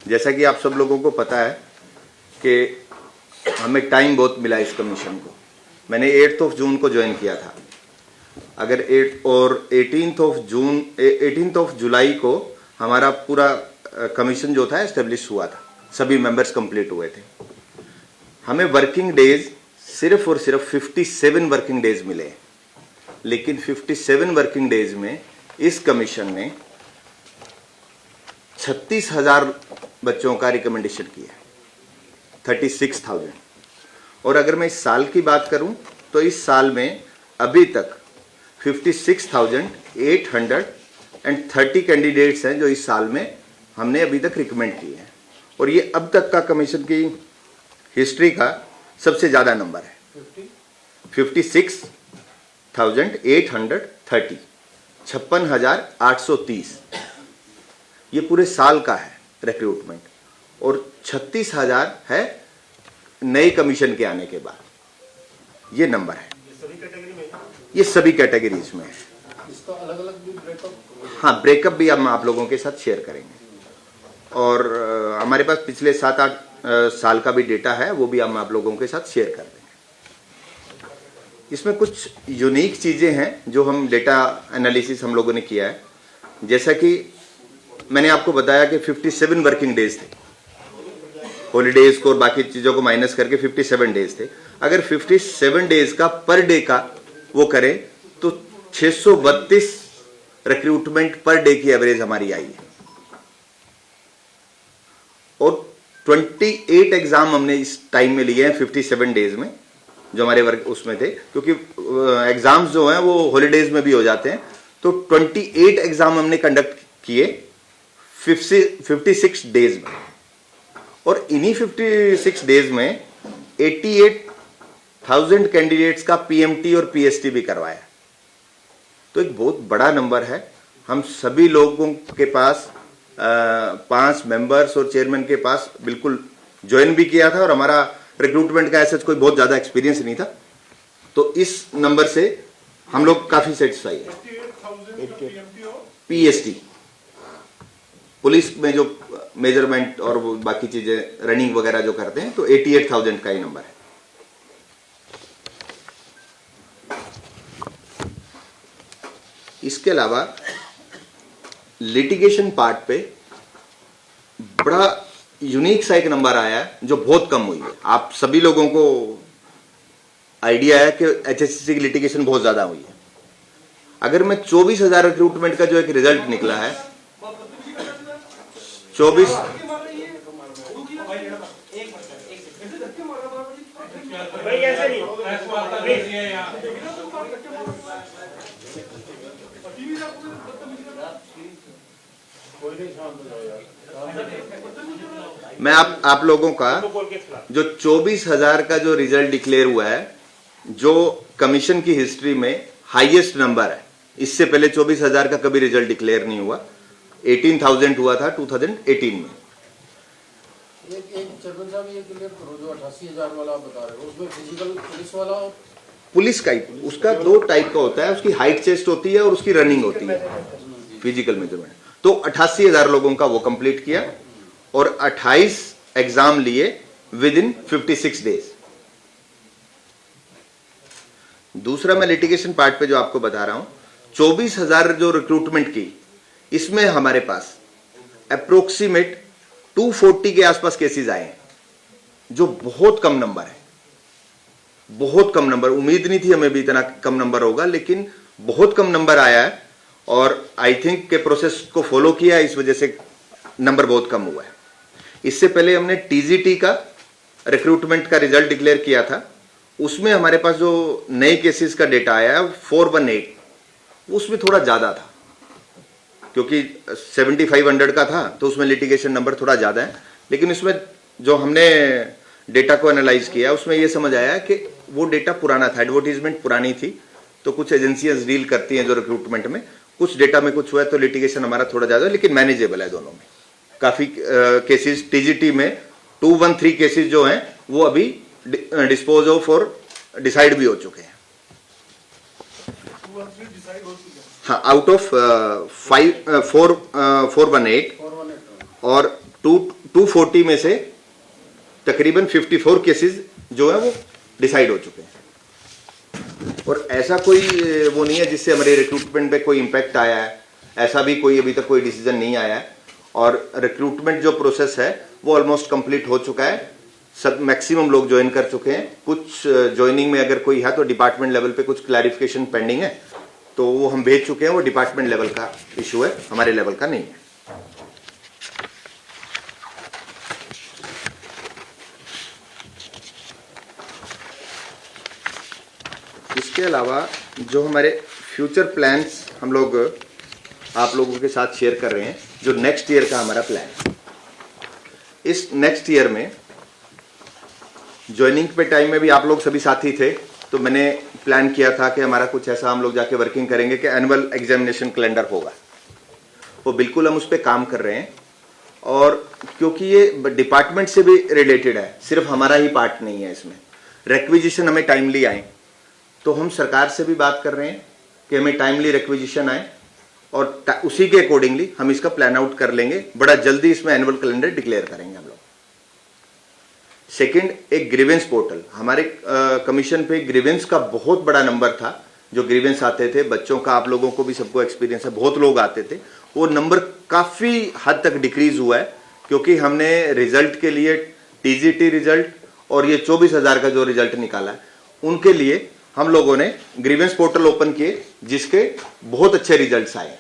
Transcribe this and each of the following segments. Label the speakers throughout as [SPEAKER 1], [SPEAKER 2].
[SPEAKER 1] जैसा कि आप सब लोगों को पता है कि हमें टाइम बहुत मिला इस कमीशन को। मैंने 8 जून को ज्वाइन किया था। अगर 18 जुलाई को हमारा पूरा कमीशन जो था एस्टेब्लिश हुआ था, सभी मेंबर्स कंप्लीट हुए थे। हमें वर्किंग डेज सिर्फ और सिर्फ 57 वर्किंग डेज मिले, लेकिन 57 वर्किंग डेज में इस कमीशन ने 36,000 बच्चों का रिकमेंडेशन किया, 36,000। और अगर मैं इस साल की बात करूं तो इस साल में अभी तक 56,830 कैंडिडेट्स हैं जो इस साल में हमने अभी तक रिकमेंड किए हैं, और ये अब तक का कमीशन की हिस्ट्री का सबसे ज़्यादा नंबर है। 56,830, 56,830 ये पूरे साल का है रिक्रूटमेंट, और 36,000 है नए कमीशन के आने के बाद। ये नंबर है, ये सभी कैटेगरीज में है।
[SPEAKER 2] इसका अलग-अलग भी ब्रेकअप?
[SPEAKER 1] हाँ, ब्रेकअप भी हम आप लोगों के साथ शेयर करेंगे, और हमारे पास पिछले 7-8 साल का भी डेटा है, वो भी हम आप लोगों के साथ शेयर कर देंगे। इसमें कुछ यूनिक चीज़ें हैं जो हम डेटा एनालिसिस हम लोगों ने किया है। जैसा कि मैंने आपको बताया कि 57 वर्किंग डेज थे, हॉलीडेज को और बाकी चीज़ों को माइनस करके 57 डेज थे। अगर 57 डेज का पर डे का वो करें तो 632 रिक्रूटमेंट पर डे की एवरेज हमारी आई है, और 28 एग्जाम हमने इस टाइम में लिए हैं 57 डेज में, जो हमारे वर्क उसमें थे, क्योंकि एग्जाम्स जो हैं वो हॉलीडेज में भी हो जाते हैं। तो 28 एग्जाम हमने कंडक्ट किए 56 डेज में, और इन्हीं 56 डेज में 88,000 कैंडिडेट्स का पीएमटी और पीएसटी भी करवाया। तो एक बहुत बड़ा नंबर है। हम सभी लोगों के पास 5 मेंबर्स और चेयरमैन के पास बिल्कुल ज्वाइन भी किया था, और हमारा रिक्रूटमेंट का ऐसा कोई बहुत ज़्यादा एक्सपीरियंस नहीं था। तो इस नंबर से हम लोग काफ़ी सेटिस्फाई है। पीएसटी पुलिस में जो मेजरमेंट और वो बाकी चीज़ें रनिंग वगैरह जो करते हैं, तो 88,000 का ही नंबर है। इसके अलावा लिटिगेशन पार्ट पे बड़ा यूनिक सा एक नंबर आया है जो बहुत कम हुई है। आप सभी लोगों को आइडिया है कि एचएससीसी की लिटिगेशन बहुत ज्यादा हुई है। अगर मैं 24,000 रिक्रूटमेंट का जो एक रिजल्ट निकला है, 24 मैं आप लोगों का जो 24,000 का जो रिजल्ट डिक्लेयर हुआ है, जो कमीशन की हिस्ट्री में हाईएस्ट नंबर है। इससे पहले 24,000 का कभी रिजल्ट डिक्लेयर नहीं हुआ। 18,000 हुआ था 2018 में।
[SPEAKER 2] एक चेयरमैन साहब ये क्लियर करो, जो 88,000 वाला आप बता रहे हो, उसमें फिजिकल पुलिस वाला और
[SPEAKER 1] पुलिस का ही, उसका 2 टाइप का होता है। उसकी हाइट चेस्ट होती है और उसकी रनिंग होती है, फिजिकल मेजरमेंट। तो 88,000 लोगों का वो कंप्लीट किया, और 28 एग्जाम लिए विद इन 56 डेज। दूसरा मैं लिटिगेशन पार्ट पे जो आपको बता रहा हूं, 24,000 जो रिक्रूटमेंट की, इसमें हमारे पास अप्रोक्सीमेट 240 के आसपास केसेस आए हैं, जो बहुत कम नंबर है। बहुत कम नंबर, उम्मीद नहीं थी हमें भी इतना कम नंबर होगा, लेकिन बहुत कम नंबर आया है, और आई थिंक के प्रोसेस को फॉलो किया, इस वजह से नंबर बहुत कम हुआ है। इससे पहले हमने टीजीटी का रिक्रूटमेंट का रिजल्ट डिक्लेयर किया था, उसमें हमारे पास जो नए केसेस का डेटा आया है 418, उसमें थोड़ा ज़्यादा था, क्योंकि 7500 का था, तो उसमें लिटिगेशन नंबर थोड़ा ज़्यादा है। लेकिन इसमें जो हमने डेटा को एनालाइज किया, उसमें ये समझ आया कि वो डेटा पुराना था, एडवर्टीजमेंट पुरानी थी। तो कुछ एजेंसियां डील करती हैं जो रिक्रूटमेंट में, कुछ डेटा में कुछ हुआ है, तो लिटिगेशन हमारा थोड़ा ज़्यादा है, लेकिन मैनेजेबल है दोनों में। काफ़ी केसेस टीजीटी में 213 केसेस जो हैं वो अभी डिस्पोज ऑफ और डिसाइड भी हो चुके हैं। हाँ, आउट ऑफ 418, और 240 में से तकरीबन 54 केसेस जो है वो डिसाइड हो चुके हैं। और ऐसा कोई वो नहीं है जिससे हमारे रिक्रूटमेंट पे कोई इम्पैक्ट आया है, ऐसा भी कोई अभी तक कोई डिसीजन नहीं आया है। और रिक्रूटमेंट जो प्रोसेस है वो ऑलमोस्ट कंप्लीट हो चुका है, सब मैक्सिमम लोग ज्वाइन कर चुके हैं। कुछ ज्वाइनिंग में अगर कोई है तो डिपार्टमेंट लेवल पे कुछ क्लैरिफिकेशन पेंडिंग है, तो वो हम भेज चुके हैं, वो डिपार्टमेंट लेवल का इशू है, हमारे लेवल का नहीं है। इसके अलावा जो हमारे फ्यूचर प्लान्स हम लोग आप लोगों के साथ शेयर कर रहे हैं, जो नेक्स्ट ईयर का हमारा प्लान, इस नेक्स्ट ईयर में ज्वाइनिंग पे टाइम में भी आप लोग सभी साथी थे, तो मैंने प्लान किया था कि हमारा कुछ ऐसा हम लोग जाके वर्किंग करेंगे कि एनुअल एग्जामिनेशन कैलेंडर होगा। वो बिल्कुल हम उस पर काम कर रहे हैं, और क्योंकि ये डिपार्टमेंट से भी रिलेटेड है, सिर्फ हमारा ही पार्ट नहीं है इसमें। रिक्विजिशन हमें टाइमली आए, तो हम सरकार से भी बात कर रहे हैं कि हमें टाइमली रिक्विजिशन आए, और उसी के अकॉर्डिंगली हम इसका प्लान आउट कर लेंगे। बड़ा जल्दी इसमें एनुअल कैलेंडर डिक्लेयर करेंगे हम लोग। सेकंड, एक ग्रीवेंस पोर्टल, हमारे कमीशन पे ग्रीवेंस का बहुत बड़ा नंबर था, जो ग्रीवेंस आते थे बच्चों का, आप लोगों को भी सबको एक्सपीरियंस है, बहुत लोग आते थे। वो नंबर काफ़ी हद तक डिक्रीज हुआ है, क्योंकि हमने रिजल्ट के लिए टीजीटी रिजल्ट और ये 24,000 का जो रिजल्ट निकाला है, उनके लिए हम लोगों ने ग्रीवेंस पोर्टल ओपन किए, जिसके बहुत अच्छे रिजल्ट्स आए।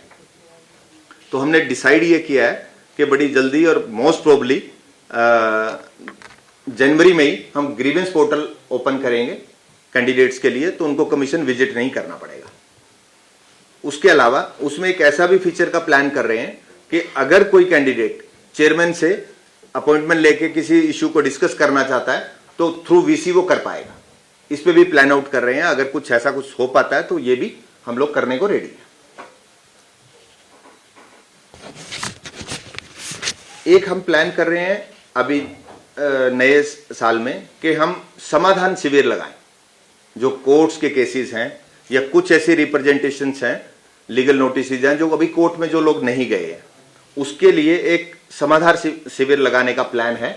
[SPEAKER 1] तो हमने डिसाइड ये किया है कि बड़ी जल्दी और मोस्ट प्रोबली जनवरी में ही हम ग्रीवेंस पोर्टल ओपन करेंगे कैंडिडेट्स के लिए, तो उनको कमीशन विजिट नहीं करना पड़ेगा। उसके अलावा उसमें एक ऐसा भी फीचर का प्लान कर रहे हैं कि अगर कोई कैंडिडेट चेयरमैन से अपॉइंटमेंट लेके किसी इशू को डिस्कस करना चाहता है, तो थ्रू वीसी वो कर पाएगा। इस पे भी प्लान आउट कर रहे हैं, अगर कुछ ऐसा कुछ हो पाता है तो ये भी हम लोग करने को रेडी हैं। एक हम प्लान कर रहे हैं अभी नए साल में कि हम समाधान शिविर लगाएं, जो कोर्ट्स के केसेस हैं या कुछ ऐसे रिप्रेजेंटेशंस हैं, लीगल नोटिस हैं जो अभी कोर्ट में जो लोग नहीं गए हैं, उसके लिए एक समाधान शिविर लगाने का प्लान है।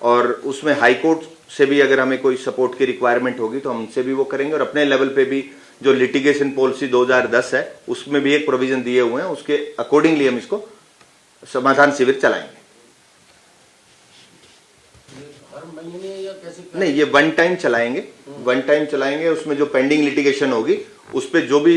[SPEAKER 1] और उसमें हाई कोर्ट से भी अगर हमें कोई सपोर्ट की रिक्वायरमेंट होगी तो हम उनसे भी वो करेंगे, और अपने लेवल पे भी जो लिटिगेशन पॉलिसी 2010 है उसमें भी एक प्रोविजन दिए हुए हैं, उसके अकॉर्डिंगली हम इसको समाधान शिविर चलाएंगे।
[SPEAKER 2] हर महीने या कैसे
[SPEAKER 1] नहीं, ये वन टाइम चलाएंगे, वन टाइम चलाएंगे। उसमें जो पेंडिंग लिटिगेशन होगी उस पर जो भी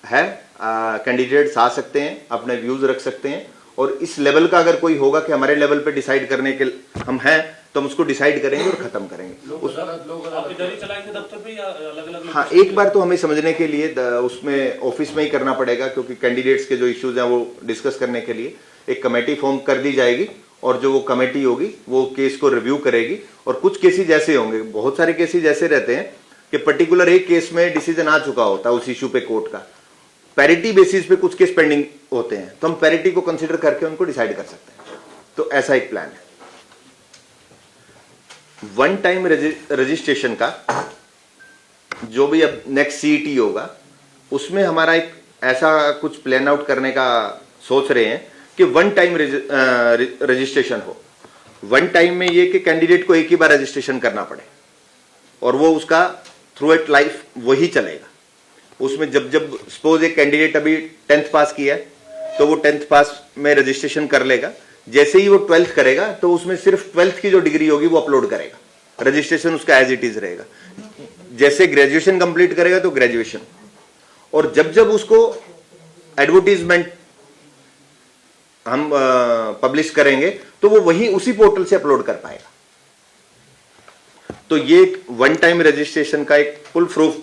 [SPEAKER 1] है कैंडिडेट्स आ सकते हैं, अपने व्यूज रख सकते हैं, और इस लेवल का अगर कोई होगा कि हमारे लेवल पे डिसाइड करने के हम हैं, तो हम उसको डिसाइड करेंगे और खत्म करेंगे।
[SPEAKER 2] आप
[SPEAKER 3] इधर ही चलाएंगे दफ्तर पे या अलग-अलग?
[SPEAKER 1] हाँ, एक बार तो हमें समझने के लिए उसमें ऑफिस में ही करना पड़ेगा, क्योंकि कैंडिडेट्स के जो इश्यूज हैं वो डिस्कस करने के लिए एक कमेटी फॉर्म कर दी जाएगी, और जो वो कमेटी होगी वो केस को रिव्यू करेगी। और कुछ केसेज ऐसे होंगे, बहुत सारे केसेज ऐसे रहते हैं कि पर्टिकुलर एक केस में डिसीजन आ चुका होता है उस इश्यू पे कोर्ट का, पैरिटी बेसिस पे कुछ केस पेंडिंग होते हैं, तो हम पैरिटी को कंसीडर करके उनको डिसाइड कर सकते हैं। तो ऐसा एक प्लान है। वन टाइम रजिस्ट्रेशन का जो भी अब नेक्स्ट सीईटी होगा, उसमें हमारा एक ऐसा कुछ प्लान आउट करने का सोच रहे हैं कि वन टाइम रजिस्ट्रेशन हो। वन टाइम में ये कि कैंडिडेट को एक ही बार रजिस्ट्रेशन करना पड़े, और वो उसका थ्रू इट लाइफ वही चलेगा। उसमें जब जब सपोज एक कैंडिडेट अभी 10th पास किया है, तो वो 10th पास में रजिस्ट्रेशन कर लेगा। जैसे ही वो 12th करेगा तो उसमें सिर्फ 12th की जो डिग्री होगी वो अपलोड करेगा, रजिस्ट्रेशन उसका एज इट इज रहेगा। जैसे ग्रेजुएशन कंप्लीट करेगा तो ग्रेजुएशन, और जब जब उसको एडवर्टीजमेंट हम पब्लिश करेंगे तो वो वही उसी पोर्टल से अपलोड कर पाएगा। तो ये एक वन टाइम रजिस्ट्रेशन का एक फुल प्रूफ,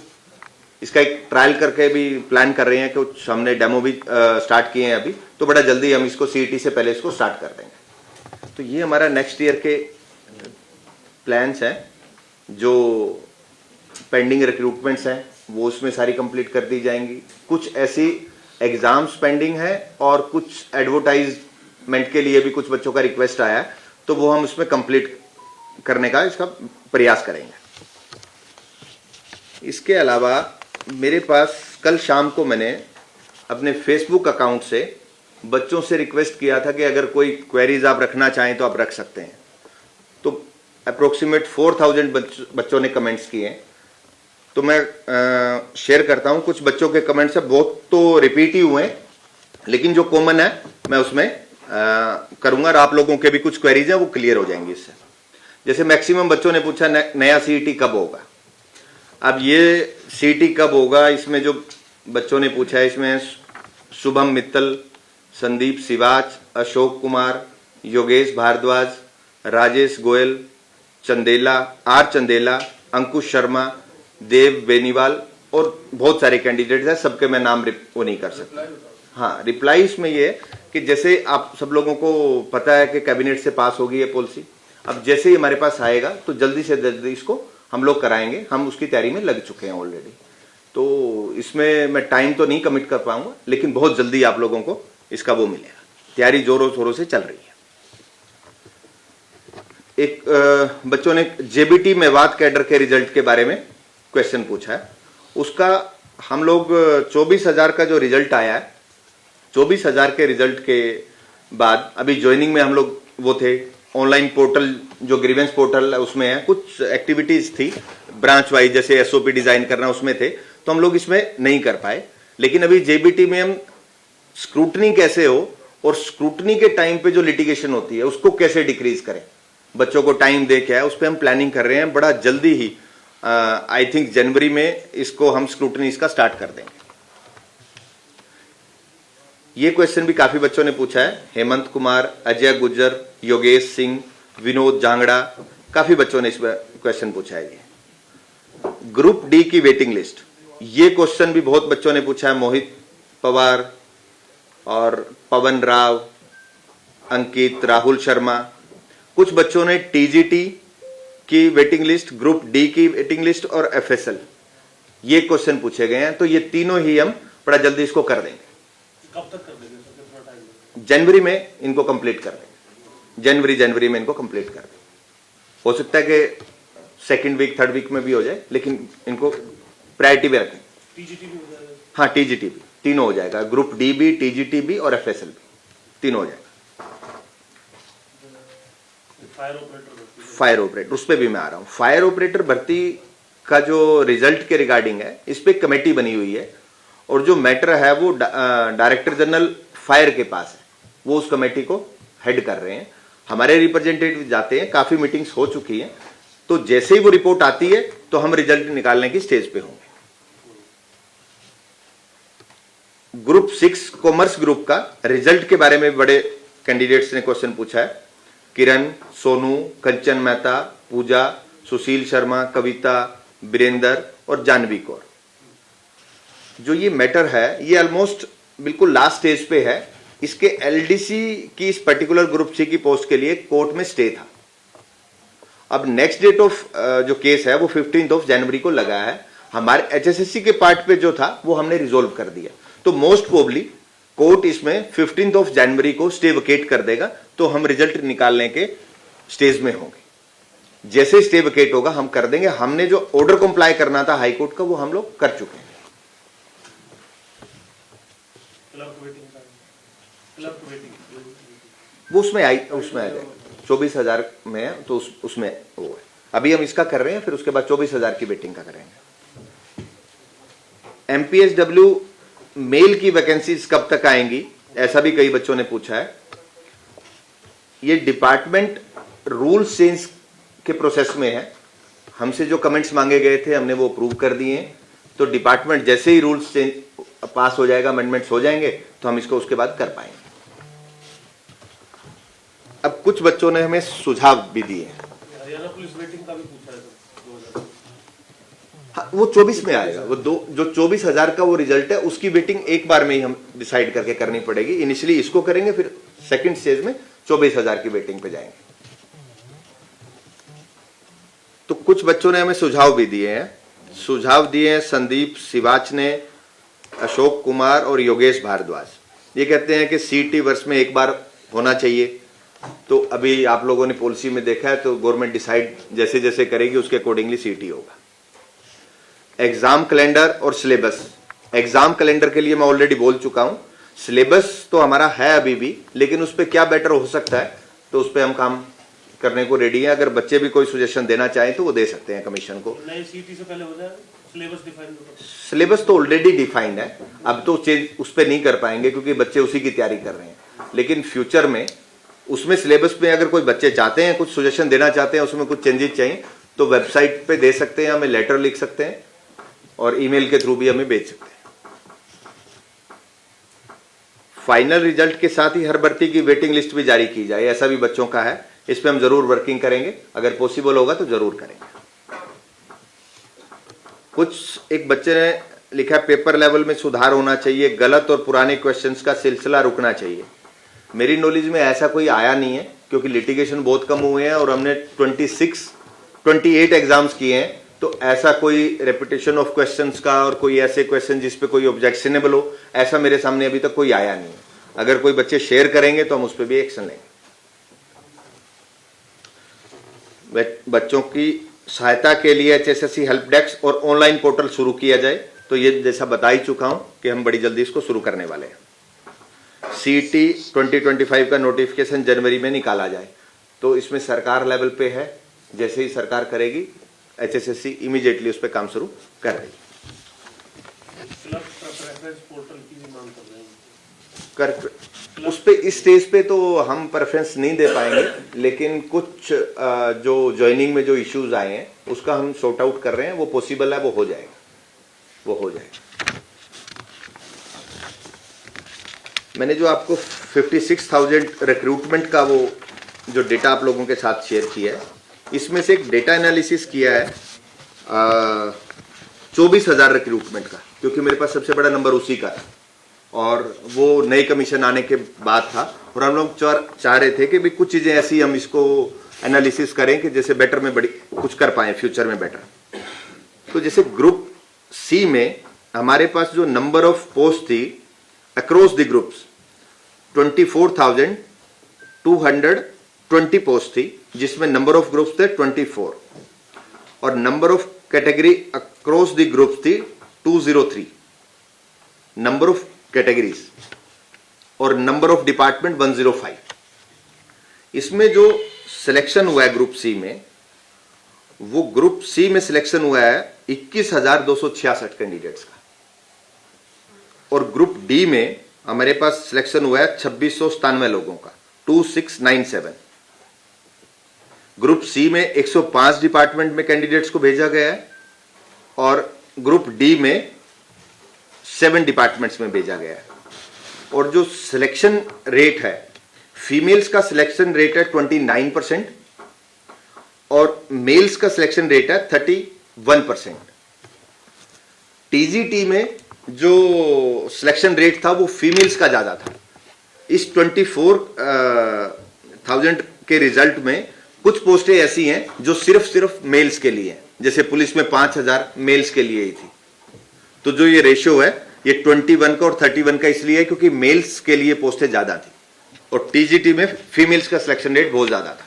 [SPEAKER 1] इसका एक ट्रायल करके भी प्लान कर रहे हैं, कि हमने डेमो भी स्टार्ट किए हैं अभी, तो बड़ा जल्दी हम इसको सीईटी से पहले इसको स्टार्ट कर देंगे। तो ये हमारा नेक्स्ट ईयर के प्लान्स हैं। जो पेंडिंग रिक्रूटमेंट्स हैं वो उसमें सारी कंप्लीट कर दी जाएंगी। कुछ ऐसी एग्जाम्स पेंडिंग है, और कुछ एडवर्टाइजमेंट के लिए भी कुछ बच्चों का रिक्वेस्ट आया है, तो वो हम उसमें कंप्लीट करने का इसका प्रयास करेंगे। इसके अलावा मेरे पास कल शाम को मैंने अपने फेसबुक अकाउंट से बच्चों से रिक्वेस्ट किया था कि अगर कोई क्वेरीज आप रखना चाहें तो आप रख सकते हैं। तो अप्रोक्सीमेट 4000 बच्चों ने कमेंट्स किए हैं। तो मैं शेयर करता हूं कुछ बच्चों के कमेंट्स है, बहुत तो रिपीट ही हुए हैं, लेकिन जो कॉमन है मैं उसमें करूंगा और आप लोगों के भी कुछ क्वेरीज हैं वो क्लियर हो जाएंगी इससे। जैसे मैक्सिमम बच्चों ने पूछा नया सीईटी कब होगा। अब ये सीईटी कब होगा, इसमें जो बच्चों ने पूछा है इसमें शुभम मित्तल, संदीप सिवाच, अशोक कुमार, योगेश भारद्वाज, राजेश गोयल, चंदेला, आर चंदेला, अंकुश शर्मा, देव बेनीवाल और बहुत सारे कैंडिडेट्स हैं, सबके मैं नाम वो नहीं कर सकता। हाँ, रिप्लाई इसमें ये है कि जैसे आप सब लोगों को पता है कि कैबिनेट से पास होगी ये पॉलिसी, अब जैसे ही हमारे पास आएगा तो जल्दी से जल्दी इसको हम लोग कराएंगे। हम उसकी तैयारी में लग चुके हैं ऑलरेडी, तो इसमें मैं टाइम तो नहीं कमिट कर पाऊंगा, लेकिन बहुत जल्दी आप लोगों को इसका वो मिलेगा। तैयारी जोरों शोरों से चल रही है। एक बच्चों ने जेबीटी मेवात कैडर के रिजल्ट के बारे में क्वेश्चन पूछा है। उसका हम लोग 24,000 का जो रिजल्ट आया है, 24,000 के रिजल्ट के बाद अभी ज्वाइनिंग में हम लोग वो थे, ऑनलाइन पोर्टल जो ग्रीवेंस पोर्टल है उसमें है, कुछ एक्टिविटीज थी ब्रांच वाइज जैसे एसओपी डिजाइन करना उसमें थे, तो हम लोग इसमें नहीं कर पाए। लेकिन अभी जेबीटी में हम स्क्रूटनी कैसे हो और स्क्रूटनी के टाइम पे जो लिटिगेशन होती है उसको कैसे डिक्रीज करें, बच्चों को टाइम दे के है, उस पर हम प्लानिंग कर रहे हैं। बड़ा जल्दी ही आई थिंक जनवरी में इसको हम स्क्रूटनी इसका स्टार्ट कर देंगे। ये क्वेश्चन भी काफी बच्चों ने पूछा है। हेमंत कुमार, अजय गुज्जर, योगेश सिंह, विनोद जांगड़ा, काफी बच्चों ने इस क्वेश्चन पूछा है। ये ग्रुप डी की वेटिंग लिस्ट, ये क्वेश्चन भी बहुत बच्चों ने पूछा है। मोहित पवार और पवन राव, अंकित, राहुल शर्मा, कुछ बच्चों ने टीजीटी की वेटिंग लिस्ट, ग्रुप डी की वेटिंग लिस्ट और एफएसएल, ये क्वेश्चन पूछे गए हैं। तो ये तीनों ही हम बड़ा जल्दी इसको कर देंगे।
[SPEAKER 3] कब तक कर देंगे सर, कितना टाइम लगेगा?
[SPEAKER 1] जनवरी में इनको कंप्लीट कर देंगे। जनवरी में इनको कंप्लीट कर देंगे। हो सकता है कि सेकंड वीक थर्ड वीक में भी हो जाए, लेकिन इनको प्रायोरिटी में रखें।
[SPEAKER 3] टीजीटी भी हो जाएगा?
[SPEAKER 1] हाँ, टीजीटी भी, तीनों हो जाएगा। ग्रुप डी भी, टीजीटी भी और एफएसएल भी, तीनों हो जाएगा। फायर ऑपरेटर उस पर भी मैं आ रहा हूं। फायर ऑपरेटर भर्ती का जो रिजल्ट के रिगार्डिंग है, इस पे कमेटी बनी हुई है और जो मैटर है वो डायरेक्टर जनरल फायर के पास है, वो उस कमेटी को हेड कर रहे हैं। हमारे रिप्रेजेंटेटिव जाते हैं, काफी मीटिंग्स हो चुकी हैं, तो जैसे ही वो रिपोर्ट आती है तो हम रिजल्ट निकालने की स्टेज पे होंगे। ग्रुप 6 कॉमर्स ग्रुप का रिजल्ट के बारे में बड़े कैंडिडेट्स ने क्वेश्चन पूछा है। किरण, सोनू, कंचन मेहता, पूजा, सुशील शर्मा, कविता, वीरेंद्र और जानवी कौर। जो ये मैटर है ये ऑलमोस्ट बिल्कुल लास्ट स्टेज पे है। इसके एलडीसी की इस पर्टिकुलर ग्रुप सी की पोस्ट के लिए कोर्ट में स्टे था। अब नेक्स्ट डेट ऑफ जो केस है वो 15 जनवरी को लगा है। हमारे एचएसएससी के पार्ट पे जो था वो हमने रिजोल्व कर दिया, तो मोस्ट प्रोबेबली कोर्ट इसमें 15 जनवरी को स्टे वेकेट कर देगा, तो हम रिजल्ट निकालने के स्टेज में होंगे। जैसे स्टे वेकेट होगा हम कर देंगे। हमने जो ऑर्डर कंप्लाई करना था हाई कोर्ट का वो हम लोग कर चुके हैं। वो उसमें आ जाएगा 24,000 में है, तो उसमें वो है। अभी हम इसका कर रहे हैं, फिर उसके बाद 24,000 की वेटिंग का करेंगे। एमपीएसडब्ल्यू मेल की वैकेंसीज कब तक आएंगी, ऐसा भी कई बच्चों ने पूछा है। ये डिपार्टमेंट रूल चेंज के प्रोसेस में है। हमसे जो कमेंट्स मांगे गए थे हमने वो अप्रूव कर दिए हैं, तो डिपार्टमेंट जैसे ही रूल्स चेंज पास हो जाएगा, अमेंडमेंट्स हो जाएंगे, तो हम इसको उसके बाद कर पाएंगे। अब कुछ बच्चों ने हमें सुझाव भी दिए हैं।
[SPEAKER 3] हरियाणा पुलिस वेटिंग का भी पूछा है सर, 2000।
[SPEAKER 1] हाँ, वो 24 में आएगा। वो जो 24,000 का वो रिजल्ट है उसकी वेटिंग एक बार में ही हम डिसाइड करके करनी पड़ेगी। इनिशियली इसको करेंगे, फिर सेकंड स्टेज में 24,000 की वेटिंग पे जाएंगे। तो कुछ बच्चों ने हमें सुझाव भी दिए हैं। संदीप सिवाच ने, अशोक कुमार और योगेश भारद्वाज। ये कहते हैं कि सीटी वर्ष में एक बार होना चाहिए। तो अभी आप लोगों ने पॉलिसी में देखा है, तो गवर्नमेंट डिसाइड जैसे जैसे करेगी उसके अकॉर्डिंगली सीटी होगा। एग्जाम कैलेंडर और सिलेबस, एग्जाम कैलेंडर के लिए मैं ऑलरेडी बोल चुका हूं। सिलेबस तो हमारा है अभी भी, लेकिन उस पर क्या बेटर हो सकता है तो उस पर हम काम करने को रेडी है। अगर बच्चे भी कोई सुजेशन देना चाहें तो वो दे सकते हैं कमीशन को।
[SPEAKER 3] नए सीटी से पहले हो जाए सिलेबस डिफाइन हो।
[SPEAKER 1] सिलेबस तो ऑलरेडी डिफाइंड है, अब तो चेंज उस पर नहीं कर पाएंगे क्योंकि बच्चे उसी की तैयारी कर रहे हैं। लेकिन फ्यूचर में उसमें सिलेबस में अगर कोई बच्चे चाहते हैं, कुछ सुजेशन देना चाहते हैं, उसमें कुछ चेंजेस चाहिए तो वेबसाइट पे दे सकते हैं, हमें लेटर लिख सकते हैं और ईमेल के थ्रू भी हमें भेज सकते हैं। फाइनल रिजल्ट के साथ ही हर भर्ती की वेटिंग लिस्ट भी जारी की जाए, ऐसा भी बच्चों का है। इस पे हम जरूर वर्किंग करेंगे, अगर पॉसिबल होगा तो जरूर करेंगे। कुछ एक बच्चे ने लिखा है पेपर लेवल में सुधार होना चाहिए, गलत और पुराने क्वेश्चंस का सिलसिला रुकना चाहिए। मेरी नॉलेज में ऐसा कोई आया नहीं है क्योंकि लिटिगेशन बहुत कम हुए हैं और हमने 28 एग्जाम्स किए हैं, तो ऐसा कोई रेपिटेशन ऑफ क्वेश्चंस का और कोई ऐसे क्वेश्चन जिस पे कोई ऑब्जेक्शनेबल हो, ऐसा मेरे सामने अभी तक कोई आया नहीं है। अगर कोई बच्चे शेयर करेंगे तो हम उस पर भी एक्शन लेंगे। बच्चों की सहायता के लिए HSSC हेल्प डेस्क और ऑनलाइन पोर्टल शुरू किया जाए, तो ये जैसा बता ही चुका हूं कि हम बड़ी जल्दी इसको शुरू करने वाले हैं। CET 2025 का नोटिफिकेशन जनवरी में निकाला जाए, तो इसमें सरकार लेवल पे है, जैसे ही सरकार करेगी HSSC इमीडिएटली उस पर काम शुरू कर देगी।
[SPEAKER 3] क्लब प्रेफरेंस पोर्टल की भी मांग कर रहे हैं
[SPEAKER 1] उस पे इस स्टेज पे तो हम प्रेफरेंस नहीं दे पाएंगे, लेकिन कुछ जो ज्वाइनिंग में जो इश्यूज आए हैं उसका हम सॉर्ट आउट कर रहे हैं, वो पॉसिबल है, वो हो जाएगा। मैंने जो आपको 56,000 रिक्रूटमेंट का वो जो डेटा आप लोगों के साथ शेयर किया है, इसमें से एक डेटा एनालिसिस किया है 24,000 रिक्रूटमेंट का, क्योंकि मेरे पास सबसे बड़ा नंबर उसी का था और वो नए कमीशन आने के बाद था और हम लोग चाह रहे थे कि भी कुछ चीज़ें ऐसी हम इसको एनालिसिस करें कि जैसे बेटर में बड़ी कुछ कर पाएं फ्यूचर में बेटर। तो जैसे ग्रुप सी में हमारे पास जो नंबर ऑफ पोस्ट थी अक्रॉस द ग्रुप्स 24,220 पोस्ट थी, जिसमें नंबर ऑफ ग्रुप्स थे 24 और number of category across the groups थी 203 नंबर ऑफ कैटेगरीज और नंबर ऑफ डिपार्टमेंट 105। इसमें जो सिलेक्शन हुआ है ग्रुप सी में, वो ग्रुप सी में सिलेक्शन हुआ है 21,266 कैंडिडेट्स का और ग्रुप डी में हमारे पास सिलेक्शन हुआ है 2697 लोगों का 2697। ग्रुप सी में 105 डिपार्टमेंट में कैंडिडेट्स को भेजा गया है और ग्रुप डी में 7 डिपार्टमेंट्स में भेजा गया है। और जो सिलेक्शन रेट है, फीमेल्स का सिलेक्शन रेट है 29% और मेल्स का सिलेक्शन रेट है 31%। टीजीटी में जो सिलेक्शन रेट था वो फीमेल्स का ज्यादा था। इस 24,000 के रिजल्ट में कुछ पोस्टें ऐसी हैं जो सिर्फ मेल्स के लिए हैं, जैसे पुलिस में 5,000 मेल्स के लिए ही थी। तो जो ये रेशियो है ये 21 का और 31 का इसलिए है क्योंकि मेल्स के लिए पोस्टें ज्यादा थी और टीजीटी में फीमेल्स का सिलेक्शन रेट बहुत ज्यादा था।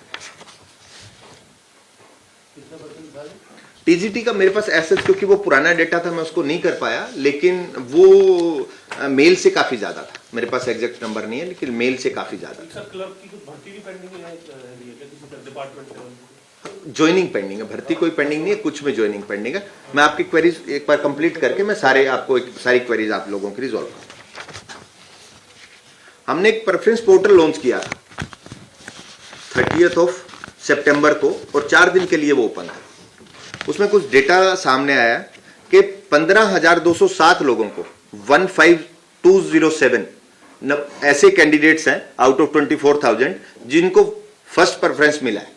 [SPEAKER 1] टीजीटी का मेरे पास ऐसा, क्योंकि वो पुराना डेटा था मैं उसको नहीं कर पाया, लेकिन वो मेल से काफी ज्यादा था। मेरे पास एग्जैक्ट नंबर नहीं है, लेकिन मेल से काफी ज्यादा।
[SPEAKER 3] सर क्लब की कुछ भर्ती भी पेंडिंग है किसी डिपार्टमेंट लेवल?
[SPEAKER 1] ज्वाइनिंग पेंडिंग है, भर्ती कोई पेंडिंग नहीं है, कुछ में ज्वाइनिंग पेंडिंग है। मैं आपकी क्वेरीज एक बार कंप्लीट करके मैं सारी क्वेरीज आप लोगों की रिजॉल्व करूंगा। हमने एक प्रेफरेंस पोर्टल लॉन्च किया 30 सितंबर को और 4 दिन के लिए वो ओपन है। उसमें कुछ डेटा सामने आया कि 15,207 लोगों को 15,207 ऐसे कैंडिडेट्स हैं आउट ऑफ 24,000 जिनको फर्स्ट प्रेफरेंस मिला है।